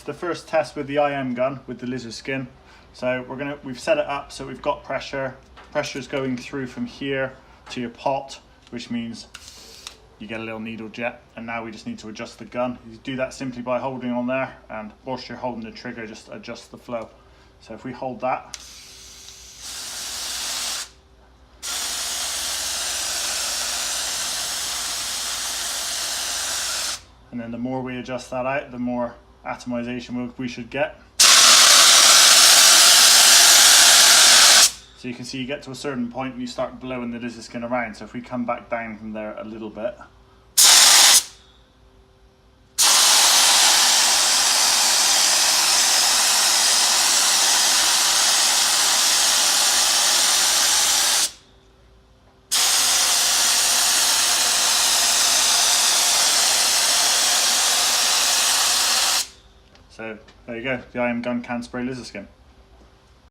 the first test with the IM gun with the Lizardskin. So we've set it up so we've got pressure. Pressure's going through from here to your pot, which means you get a little needle jet, and now we just need to adjust the gun. You do that simply by holding on there, and whilst you're holding the trigger, just adjust the flow. So if we hold that, and then the more we adjust that out, the more atomization we should get. So you can see you get to a certain point and you start blowing the Lizardskin around. So if we come back down from there a little bit, so there you go, the IM gun can spray Lizardskin.